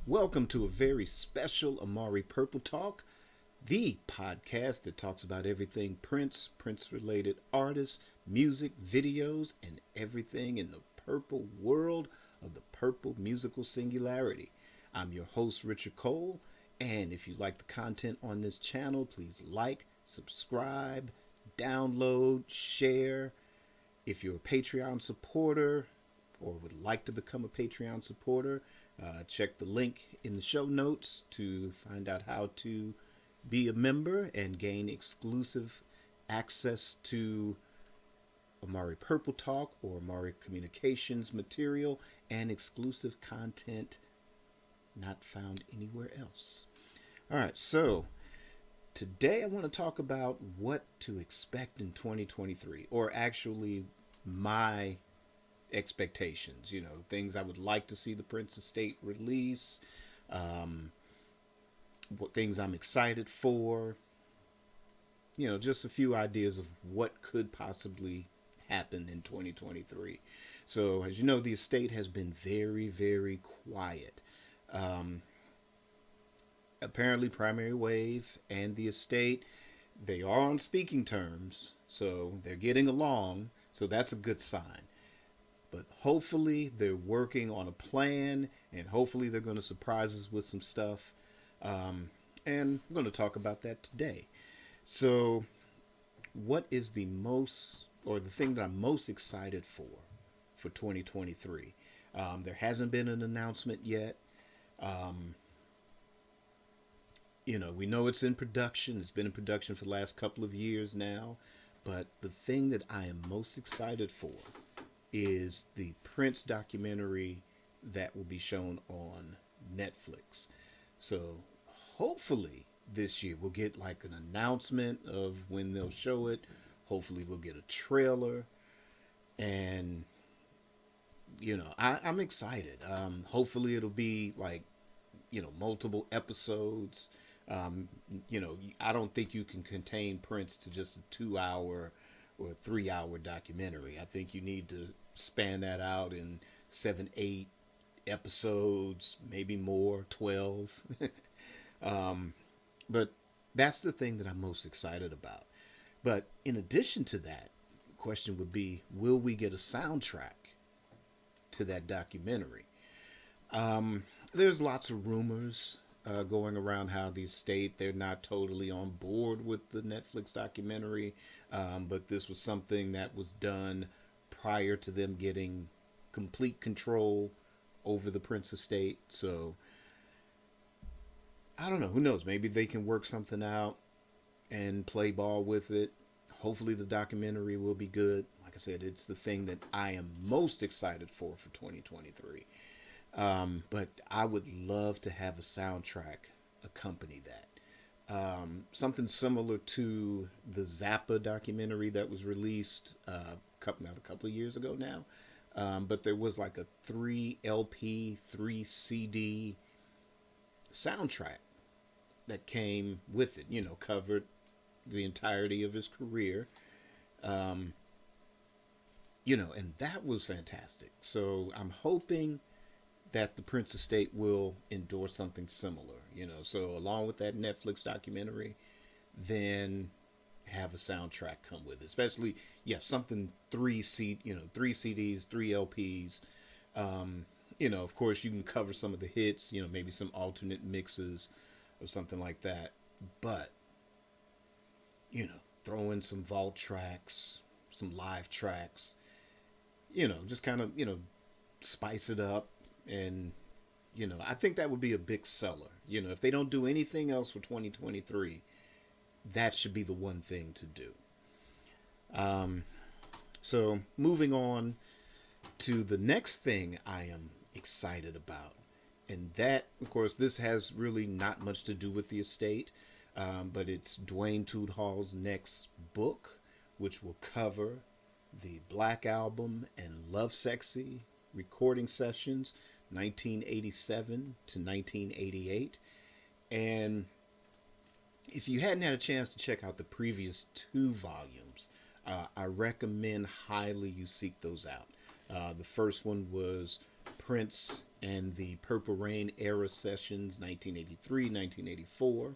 Welcome to a very special Amari Purple Talk, the podcast that talks about everything Prince, Prince related artists, music, videos, and everything in the purple world of the purple musical singularity. I'm your host, Richard Cole, and if you like the content on this channel, please like, subscribe, download, share. If you're a Patreon supporter, or would like to become a Patreon supporter, check the link in the show notes to find out how to be a member and gain exclusive access to Amari Purple Talk or Amari Communications material and exclusive content not found anywhere else. All right, so today I want to talk about what to expect in 2023, or actually my expectations, things I would like to see the Prince Estate release, what things I'm excited for, just a few ideas of what could possibly happen in 2023. So, as you know, the estate has been very, very quiet. Um, Apparently, Primary Wave and the estate, they are on speaking terms, so they're getting along, so that's a good sign. But hopefully they're working on a plan, and hopefully they're going to surprise us with some stuff. And I'm going to talk about that today. So, what is the most, or the thing that I'm most excited for 2023? There hasn't been an announcement yet. Um, we know it's in production. It's been in production for the last couple of years now. But the thing that I am most excited for is the Prince documentary that will be shown on Netflix. So hopefully this year we'll get like an announcement of when they'll show it. Hopefully we'll get a trailer. And, I'm excited. Hopefully it'll be like, multiple episodes. I don't think you can contain Prince to just a 2 hour or a 3 hour documentary. I think you need to span that out in 7, 8 episodes, maybe more, 12. But that's the thing that I'm most excited about. But in addition to that, the question would be, will we get a soundtrack to that documentary? There's lots of rumors going around how the estate, they're not totally on board with the Netflix documentary, but this was something that was done prior to them getting complete control over the Prince estate. So I don't know, who knows, maybe they can work something out and play ball with it. Hopefully the documentary will be good. Like I said, it's the thing that I am most excited for 2023. But I would love to have a soundtrack accompany that. Something similar to the Zappa documentary that was released not a couple of years ago now. But there was like a 3 LP, 3 CD soundtrack that came with it, covered the entirety of his career. Um, and that was fantastic. So I'm hoping that the Prince Estate will endorse something similar, So along with that Netflix documentary, then have a soundtrack come with it. Especially, something 3 CDs, 3 LPs. Of course you can cover some of the hits, maybe some alternate mixes or something like that. But, throw in some vault tracks, some live tracks, just kind of, spice it up. And, I think that would be a big seller. If they don't do anything else for 2023, that should be the one thing to do. So moving on to the next thing I am excited about. And that, of course, this has really not much to do with the estate, but it's Dwayne Tudhall's next book, which will cover the Black Album and Love Sexy recording sessions, 1987 to 1988. And if you hadn't had a chance to check out the previous 2 volumes, I recommend highly you seek those out. The first one was Prince and the Purple Rain era sessions, 1983, 1984.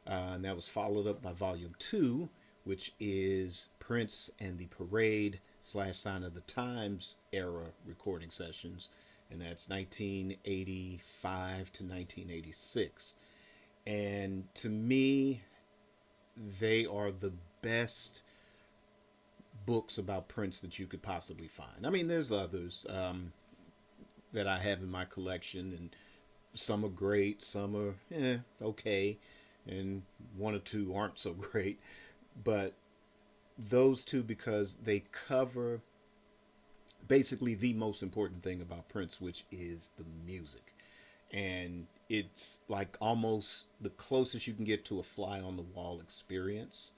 And that was followed up by Volume 2, which is Prince and the Parade / Sign of the Times era recording sessions. And that's 1985 to 1986. And to me, they are the best books about Prince that you could possibly find. I mean, there's others that I have in my collection, and some are great, some are okay, and one or two aren't so great. But those two, because they cover basically the most important thing about Prince, which is the music. And it's like almost the closest you can get to a fly on the wall experience.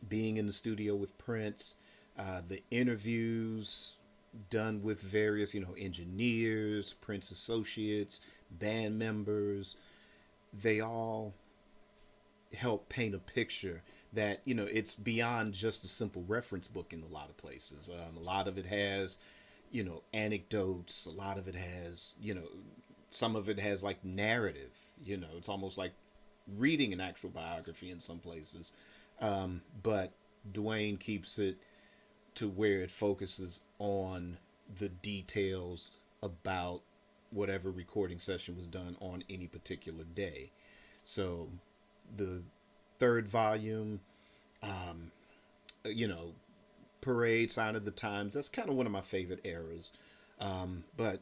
Being in the studio with Prince, the interviews done with various, engineers, Prince associates, band members, they all help paint a picture that, it's beyond just a simple reference book in a lot of places. A lot of it has, anecdotes. A lot of it has, some of it has like narrative. It's almost like reading an actual biography in some places. But Dwayne keeps it to where it focuses on the details about whatever recording session was done on any particular day. So the third volume, Parade, Sign of the Times, that's kind of one of my favorite eras. But,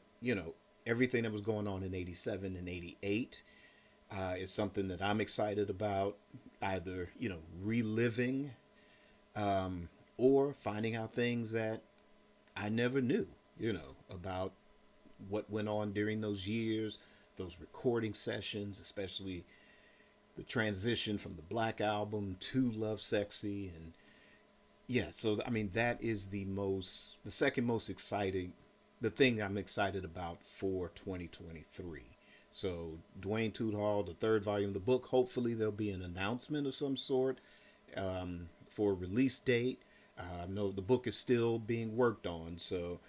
everything that was going on in 87 and 88 is something that I'm excited about, either, reliving or finding out things that I never knew, about what went on during those years, those recording sessions, especially the transition from the Black Album to Love Sexy. And yeah, so I mean, that is the second most exciting, the thing I'm excited about for 2023. So Dwayne Toot Hall, the third volume of the book, hopefully there'll be an announcement of some sort for a release date. No, the book is still being worked on, so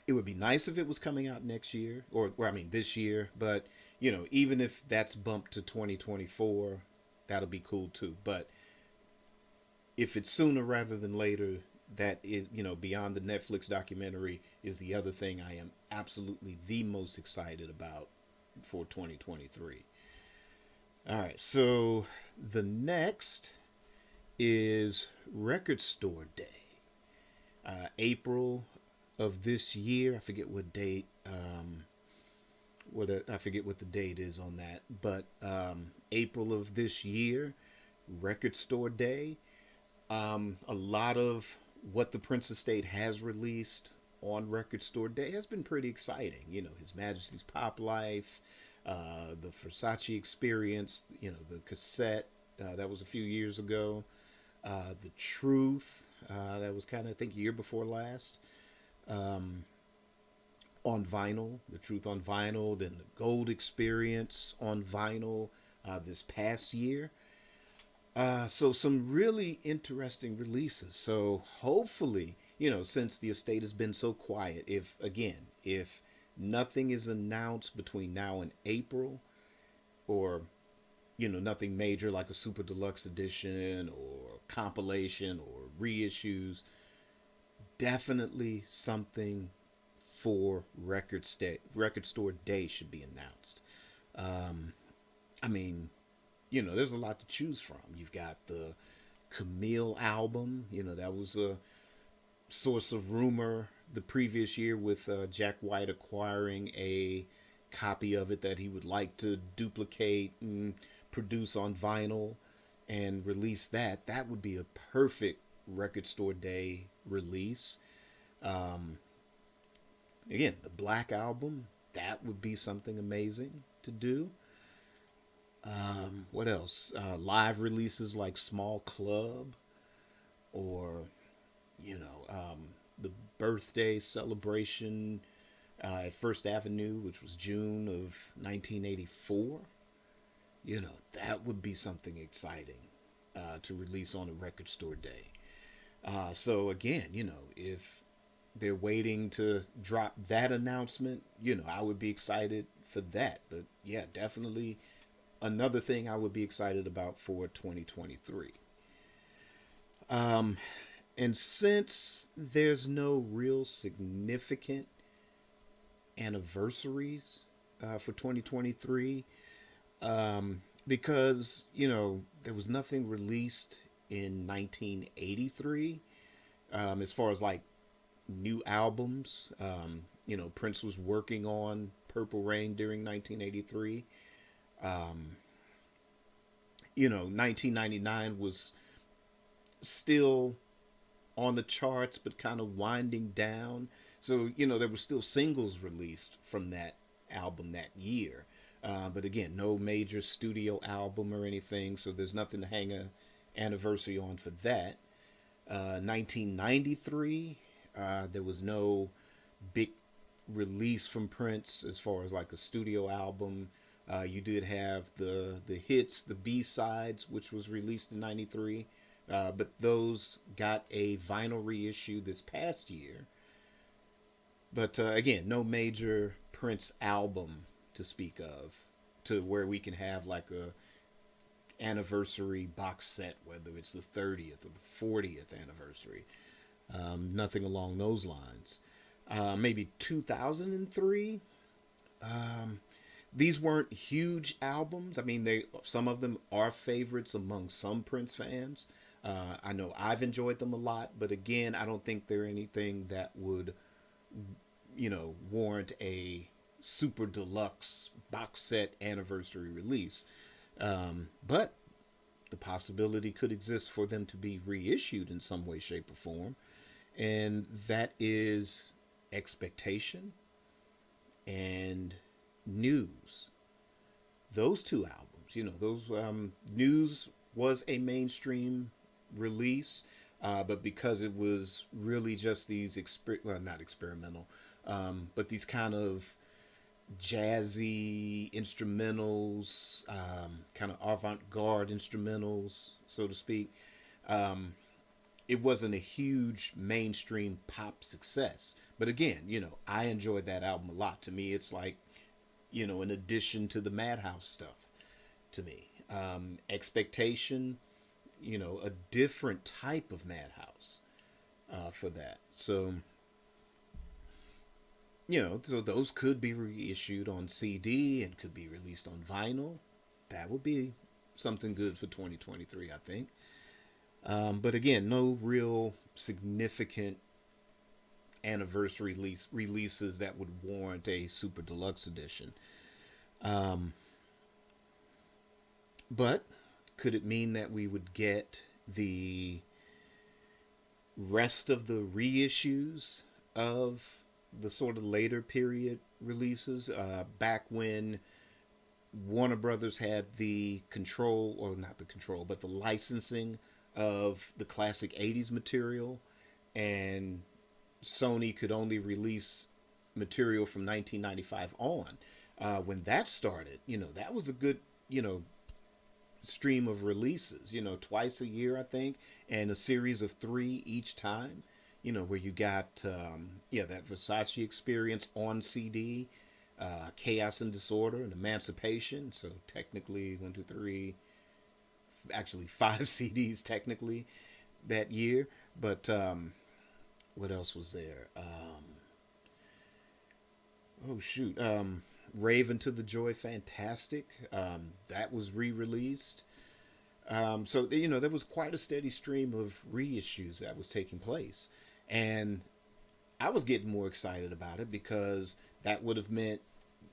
it would be nice if it was coming out next year, or this year. But even if that's bumped to 2024, that'll be cool too. But if it's sooner rather than later, that is, beyond the Netflix documentary, is the other thing I am absolutely the most excited about for 2023. All right, so the next is Record Store Day. April of this year, I forget what date, I forget what the date is on that, but April of this year, Record Store Day. A lot of what the Prince Estate has released on Record Store Day has been pretty exciting. His Majesty's Pop Life, the Versace Experience, the cassette, that was a few years ago. The Truth, that was kind of, I think, year before last. On vinyl, The Truth on vinyl, then the Gold Experience on vinyl this past year. So some really interesting releases. So hopefully, since the estate has been so quiet, if nothing is announced between now and April, or, nothing major like a super deluxe edition or compilation or reissues, definitely something for Record Store Day should be announced. There's a lot to choose from. You've got the Camille album. That was a source of rumor the previous year with Jack White acquiring a copy of it that he would like to duplicate and produce on vinyl and release that. That would be a perfect Record Store Day release. Again, the Black Album, that would be something amazing to do. What else? Live releases like Small Club, or the birthday celebration at First Avenue, which was June of 1984. That would be something exciting to release on a Record Store Day. So again, if they're waiting to drop that announcement, I would be excited for that. But yeah, definitely another thing I would be excited about for 2023. Um, and since there's no real significant anniversaries for 2023, because, there was nothing released in 1983 as far as like new albums. Prince was working on Purple Rain during 1983. 1999 was still on the charts, but kind of winding down. So, there were still singles released from that album that year. But again, no major studio album or anything, so there's nothing to hang a anniversary on for that. 1993, there was no big release from Prince as far as like a studio album. You did have the hits, the B sides, which was released in '93, but those got a vinyl reissue this past year. But again, no major Prince album to speak of, to where we can have like a anniversary box set, whether it's the 30th or the 40th anniversary. Nothing along those lines. Maybe 2003. These weren't huge albums. I mean, some of them are favorites among some Prince fans. I know I've enjoyed them a lot, but again, I don't think they're anything that would, warrant a super deluxe box set anniversary release. But the possibility could exist for them to be reissued in some way, shape, or form. And that is Expectation and News. Those two albums, News was a mainstream release, but because it was really just these, not experimental, but these kind of jazzy instrumentals, kind of avant-garde instrumentals, so to speak. It wasn't a huge mainstream pop success. But again, I enjoyed that album a lot. To me, it's like, an addition to the Madhouse stuff to me. Expectation, a different type of Madhouse for that. So, so those could be reissued on CD and could be released on vinyl. That would be something good for 2023, I think. But again, no real significant anniversary releases that would warrant a super deluxe edition. But could it mean that we would get the rest of the reissues of the sort of later period releases, back when Warner Brothers had the control, or not the control, but the licensing of the classic 80s material, and Sony could only release material from 1995 on. When that started, that was a good, stream of releases, twice a year, I think, and a series of 3 each time, where you got, that Versace Experience on CD, Chaos and Disorder and Emancipation. So technically 1, 2, 3, actually 5 CDs technically that year. But what else was there? Raven to the Joy Fantastic. That was re-released. So, there was quite a steady stream of reissues that was taking place. And I was getting more excited about it because that would have meant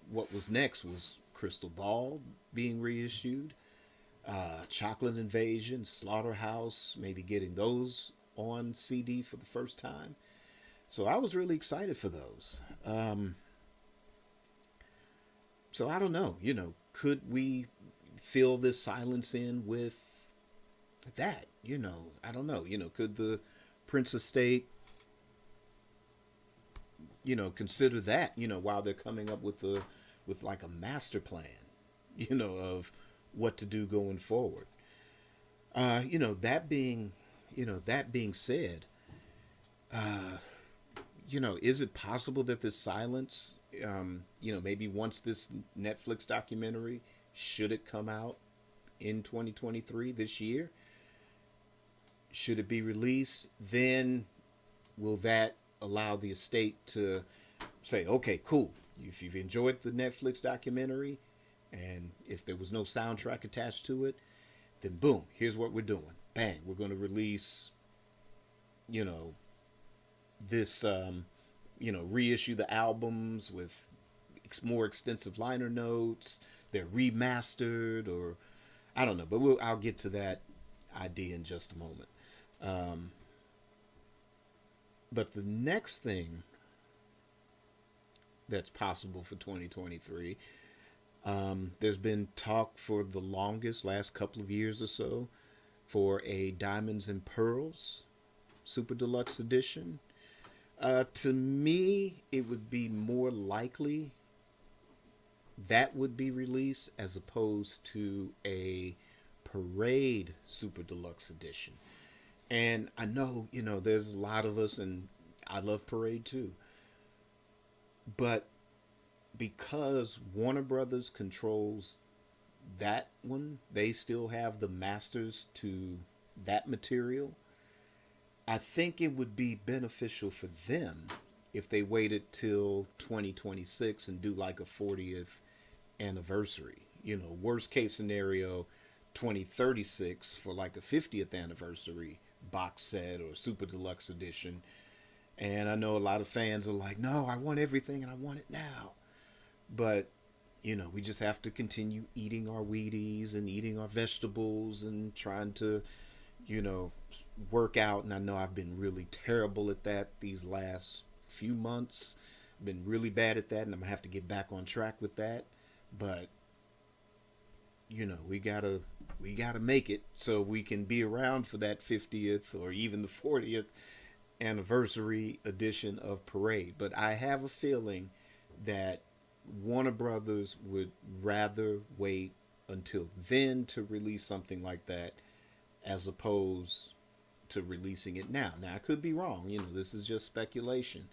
what was next was Crystal Ball being reissued, Chocolate Invasion, Slaughterhouse, maybe getting those on CD for the first time. So I was really excited for those. So I don't know, could we fill this silence in with that? I don't know, could the Prince estate, consider that, while they're coming up with like a master plan, of what to do going forward. That being said, is it possible that this silence, maybe once this Netflix documentary, should it come out in 2023 this year, should it be released, then will that allow the estate to say, okay, cool, if you've enjoyed the Netflix documentary and if there was no soundtrack attached to it, then boom, here's what we're doing. Bang, we're going to release, you know, this, reissue the albums with more extensive liner notes. They're remastered, or I don't know, but I'll get to that idea in just a moment. Um, but the next thing that's possible for 2023, there's been talk for the last couple of years or so, for a Diamonds and Pearls Super Deluxe Edition. To me, it would be more likely that would be released as opposed to a Parade Super Deluxe Edition. And I know, there's a lot of us, and I love Parade too. But because Warner Brothers controls that one, they still have the masters to that material. I think it would be beneficial for them if they waited till 2026 and do like a 40th anniversary. Worst case scenario, 2036 for like a 50th anniversary box set or super deluxe edition. And I know a lot of fans are like, no, I want everything and I want it now. But, we just have to continue eating our Wheaties and eating our vegetables and trying to, work out. And I know I've been really terrible at that these last few months. I've been really bad at that, and I'm going to have to get back on track with that. But, we gotta make it so we can be around for that 50th or even the 40th anniversary edition of Parade. But I have a feeling that Warner Brothers would rather wait until then to release something like that as opposed to releasing it now. Now, I could be wrong. This is just speculation.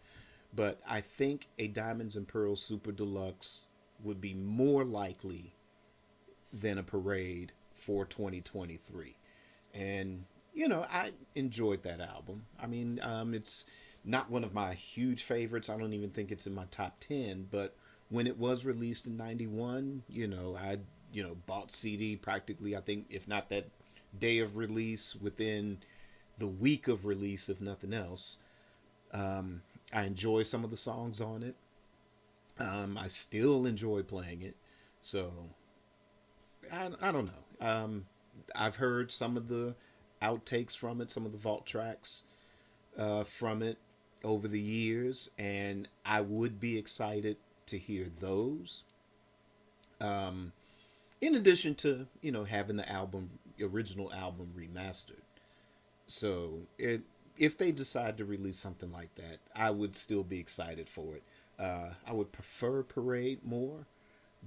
But I think a Diamonds and Pearls Super Deluxe would be more likely than a Parade for 2023. And, I enjoyed that album. I mean, it's not one of my huge favorites. I don't even think it's in my top 10. But when it was released in 91, I, bought CD practically, I think, if not that day of release, within the week of release, if nothing else. I enjoy some of the songs on it. I still enjoy playing it. So, I don't know. I've heard some of the outtakes from it, some of the vault tracks from it over the years, and I would be excited to hear those. In addition to, having the original album remastered. So if they decide to release something like that, I would still be excited for it. I would prefer Parade more,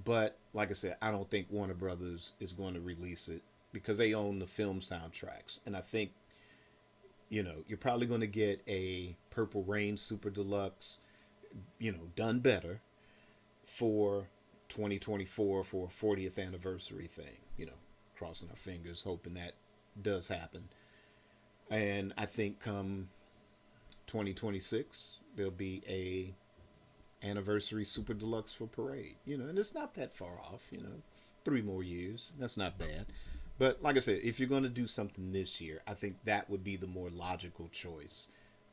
but like I said, I don't think Warner Brothers is going to release it because they own the film soundtracks. And I think, you're probably going to get a Purple Rain Super Deluxe, done better for 2024 for a 40th anniversary thing. Crossing our fingers, hoping that does happen. And I think come 2026, there'll be a anniversary Super Deluxe for Parade. And it's not that far off, 3 more years. That's not bad. But like I said, if you're going to do something this year, I think that would be the more logical choice,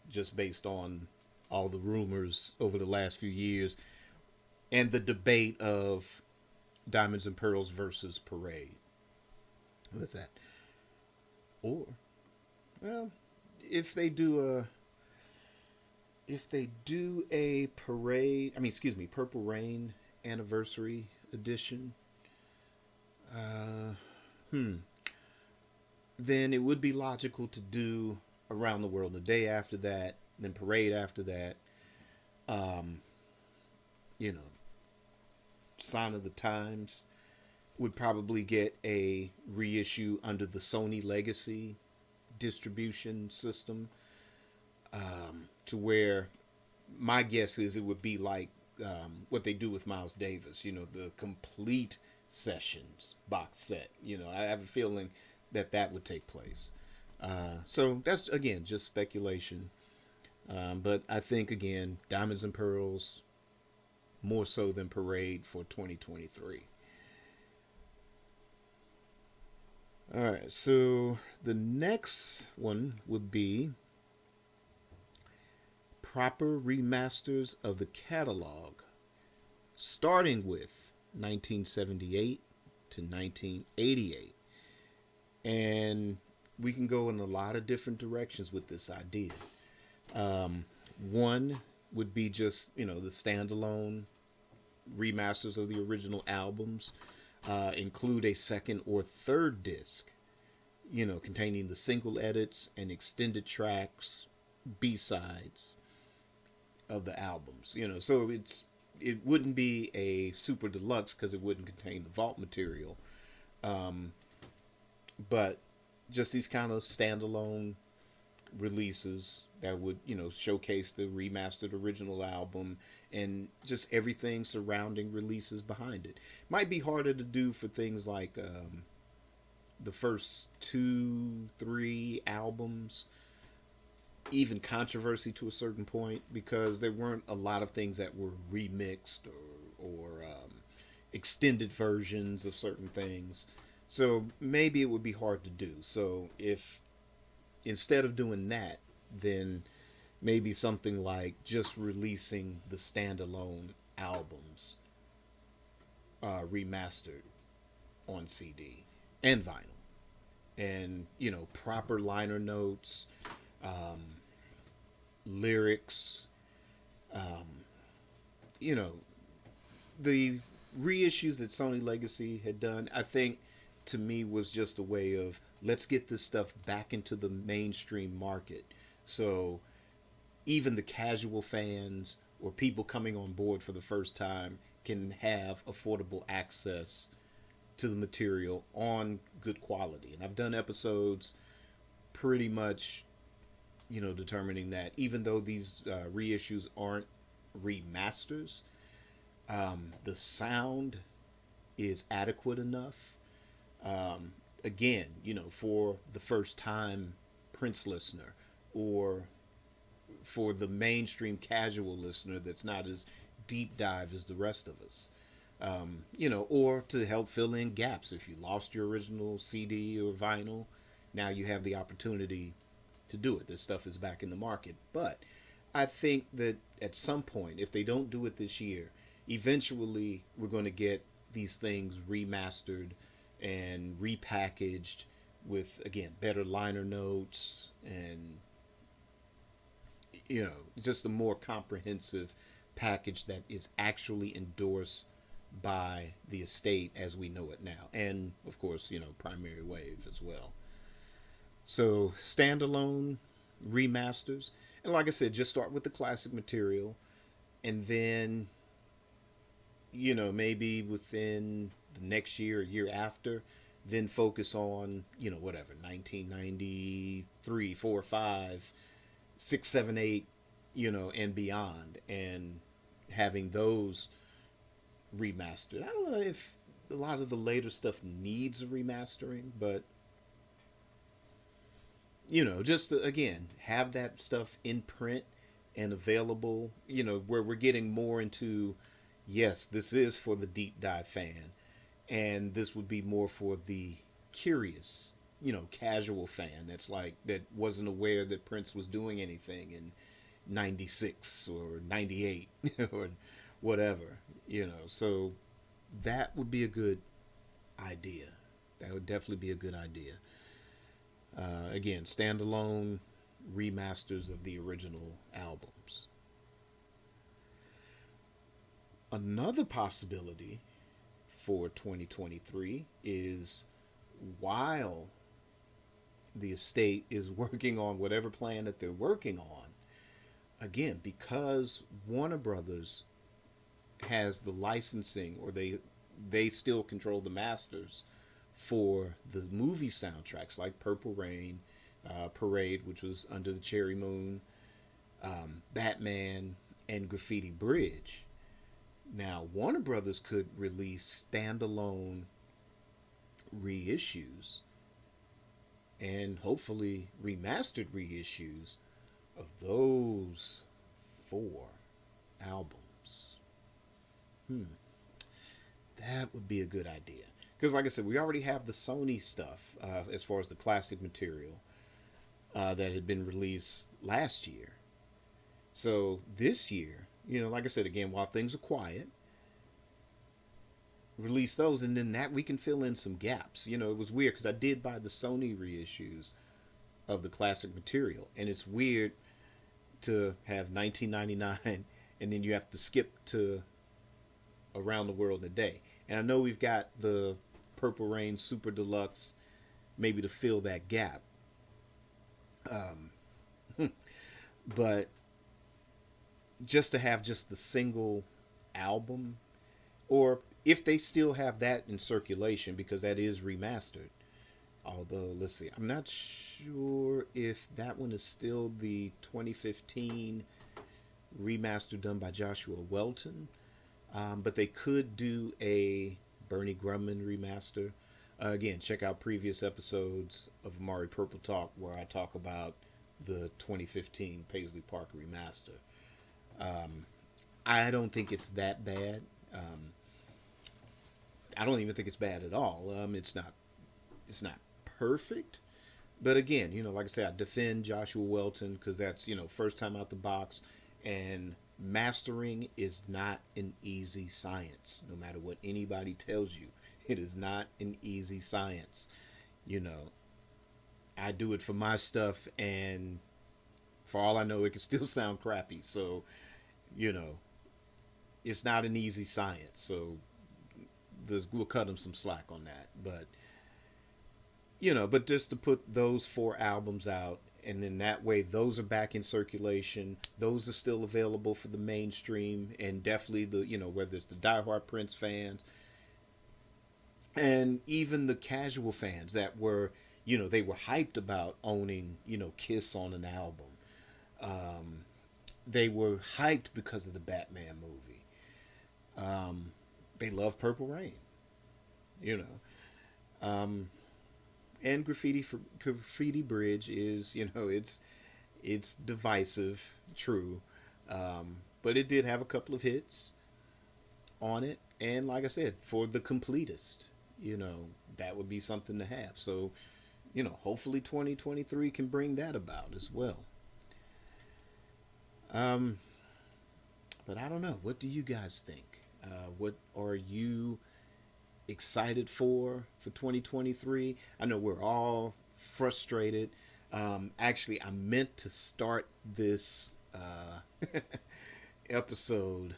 just based on all the rumors over the last few years and the debate of Diamonds and Pearls versus Parade with that. Or, well, if they do a Parade, Purple Rain anniversary edition, then it would be logical to do Around the World the day after that, then Parade after that. Sign of the Times would probably get a reissue under the Sony Legacy distribution system, to where my guess is it would be like what they do with Miles Davis, the complete sessions box set. I have a feeling that that would take place. So that's, again, just speculation. But I think, again, Diamonds and Pearls more so than Parade for 2023. All right, so the next one would be proper remasters of the catalog, starting with 1978 to 1988. And we can go in a lot of different directions with this idea. One would be just, the standalone remasters of the original albums, include a second or third disc, containing the single edits and extended tracks, B-sides of the albums. So it wouldn't be a super deluxe because it wouldn't contain the vault material, but just these kind of standalone releases that would, showcase the remastered original album and just everything surrounding releases behind it. Might be harder to do for things like the first 2-3 albums, even Controversy to a certain point, because there weren't a lot of things that were remixed or extended versions of certain things. So maybe it would be hard to do. So if instead of doing that, then maybe something like just releasing the standalone albums remastered on CD and vinyl, and proper liner notes, lyrics, the reissues that Sony Legacy had done, I think, to me, was just a way of, let's get this stuff back into the mainstream market, so even the casual fans or people coming on board for the first time can have affordable access to the material on good quality. And I've done episodes pretty much, determining that even though these reissues aren't remasters, the sound is adequate enough. Again, for the first time Prince listener, or for the mainstream casual listener that's not as deep dive as the rest of us. Or to help fill in gaps. If you lost your original CD or vinyl, now you have the opportunity to do it. This stuff is back in the market. But I think that at some point, if they don't do it this year, eventually we're going to get these things remastered and repackaged with, again, better liner notes and, just a more comprehensive package that is actually endorsed by the estate as we know it now. And, of course, Primary Wave as well. So, standalone remasters. And like I said, just start with the classic material. And then, maybe within the next year or year after, then focus on, whatever, 1993, 4, 5, 6, 7, 8, and beyond. And having those remastered. I don't know if a lot of the later stuff needs a remastering, but just to, again, have that stuff in print and available, where we're getting more into, yes, this is for the deep dive fan, and this would be more for the curious, casual fan that wasn't aware that Prince was doing anything in 96 or 98 or whatever, so that would be a good idea. That would definitely be a good idea. Again, standalone remasters of the original albums. Another possibility for 2023 is, while the estate is working on whatever plan that they're working on, again, because Warner Brothers has the licensing, or they still control the masters for the movie soundtracks like Purple Rain, Parade, which was Under the Cherry Moon, Batman, and Graffiti Bridge. Now, Warner Brothers could release standalone reissues and hopefully remastered reissues of those four albums. That would be a good idea. Because, like I said, we already have the Sony stuff as far as the classic material that had been released last year. So this year, like I said, again, while things are quiet, release those, and then that we can fill in some gaps. It was weird because I did buy the Sony reissues of the classic material, and it's weird to have 1999 and then you have to skip to Around the World in a Day. And I know we've got the Purple Rain Super Deluxe maybe to fill that gap. But just to have just the single album, or if they still have that in circulation, because that is remastered. Although, let's see, I'm not sure if that one is still the 2015 remaster done by Joshua Welton. But they could do a Bernie Grumman remaster. Again, check out previous episodes of Amari Purple Talk where I talk about the 2015 Paisley Park remaster. I don't think it's that bad. I don't even think it's bad at all. It's not perfect, but again, like I said, I defend Joshua Welton because that's first time out the box, and mastering is not an easy science. No matter what anybody tells you, it is not an easy science. I do it for my stuff, and for all I know, it can still sound crappy. So, it's not an easy science. So, we'll cut them some slack on that. But, but just to put those four albums out, and then that way those are back in circulation. Those are still available for the mainstream, and definitely the, whether it's the diehard Prince fans and even the casual fans that were, they were hyped about owning, Kiss on an album. They were hyped because of the Batman movie. They love Purple Rain, and Graffiti Bridge is, it's divisive, true, but it did have a couple of hits on it, and like I said, for the completist, that would be something to have. So, hopefully 2023 can bring that about as well. But I don't know. What do you guys think? What are you excited for 2023? I know we're all frustrated. Actually, I meant to start this episode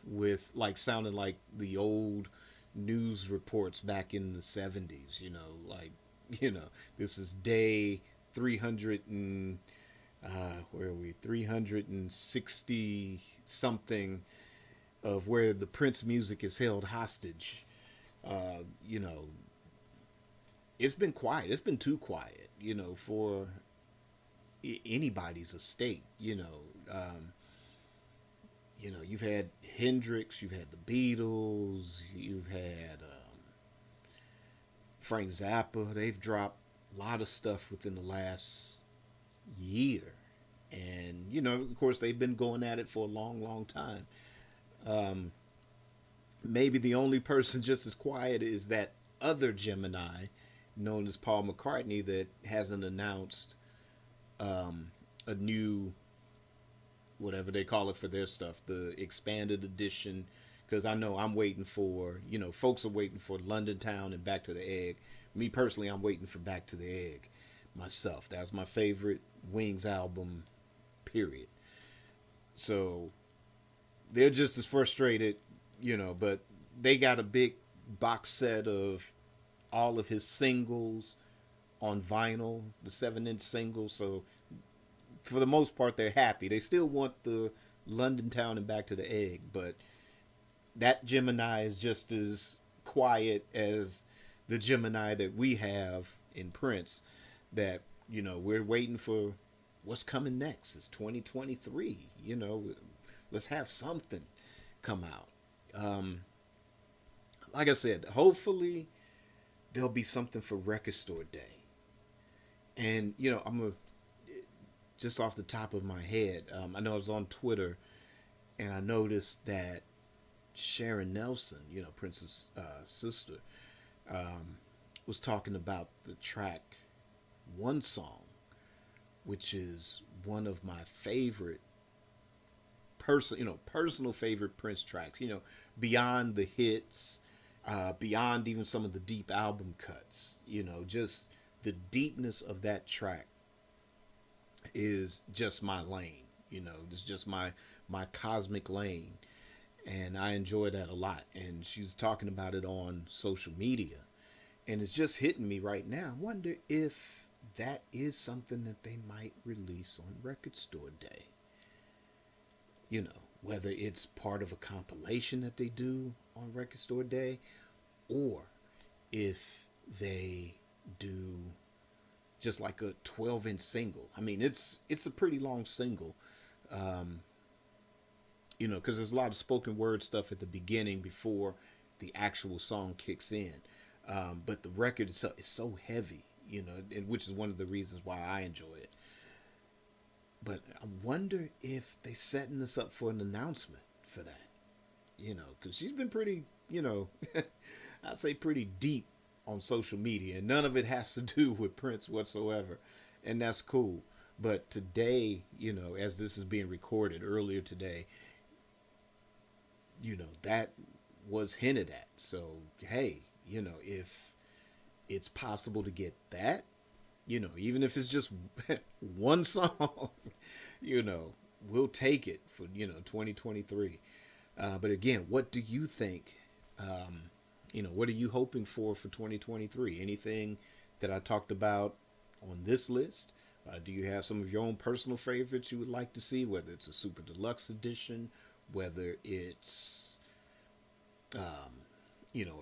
with sounding like the old news reports back in the 70s, this is day 300 and where are we, 360 something of where the Prince music is held hostage. It's been quiet. It's been too quiet, for anybody's estate. You've had Hendrix, you've had the Beatles, you've had Frank Zappa. They've dropped a lot of stuff within the last year. And, of course, they've been going at it for a long, long time. Maybe the only person just as quiet is that other Gemini known as Paul McCartney that hasn't announced a new, whatever they call it for their stuff, the expanded edition. Because I know I'm waiting for, folks are waiting for London Town and Back to the Egg. Me personally, I'm waiting for Back to the Egg myself. That's my favorite Wings album, period. So they're just as frustrated, but they got a big box set of all of his singles on vinyl, the 7-inch singles. So for the most part, they're happy. They still want the London Town and Back to the Egg, but that Gemini is just as quiet as the Gemini that we have in Prince, that, we're waiting for what's coming next. It's 2023, Let's have something come out. Like I said, hopefully there'll be something for Record Store Day. And just off the top of my head, I know I was on Twitter and I noticed that Sharon Nelson, Prince's sister, was talking about the track One Song, which is one of my favorite personal favorite Prince tracks, beyond the hits, beyond even some of the deep album cuts, just the deepness of that track is just my lane, it's just my cosmic lane. And I enjoy that a lot. And she was talking about it on social media. And it's just hitting me right now. I wonder if that is something that they might release on Record Store Day. Whether it's part of a compilation that they do on Record Store Day, or if they do just like a 12-inch single. I mean, it's a pretty long single. Because there's a lot of spoken word stuff at the beginning before the actual song kicks in. But the record is so heavy, and which is one of the reasons why I enjoy it. But I wonder if they setting this up for an announcement for that, because she's been pretty, I'd say pretty deep on social media, and none of it has to do with Prince whatsoever, and that's cool. But today, as this is being recorded earlier today, that was hinted at. So, hey, if it's possible to get that, even if it's just one song, we'll take it for, 2023. But again, what do you think? What are you hoping for 2023? Anything that I talked about on this list? Do you have some of your own personal favorites you would like to see, whether it's a super deluxe edition, whether it's, a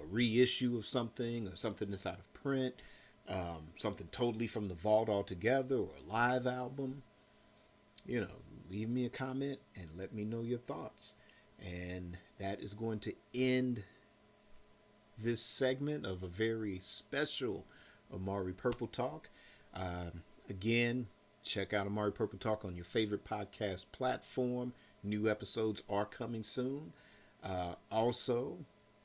reissue of something or something that's out of print, something totally from the vault altogether, or a live album? Leave me a comment and let me know your thoughts. And that is going to end this segment of a very special Amari Purple Talk. Again, check out Amari Purple Talk on your favorite podcast platform. New episodes are coming soon. Also,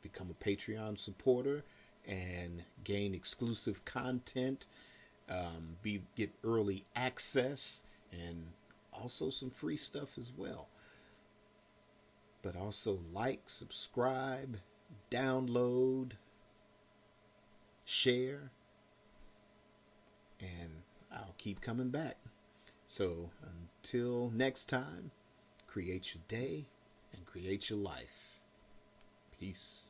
become a Patreon supporter and gain exclusive content. Get early access and also some free stuff as well. But also like, subscribe, download, share, and I'll keep coming back. So until next time, create your day and create your life. Peace.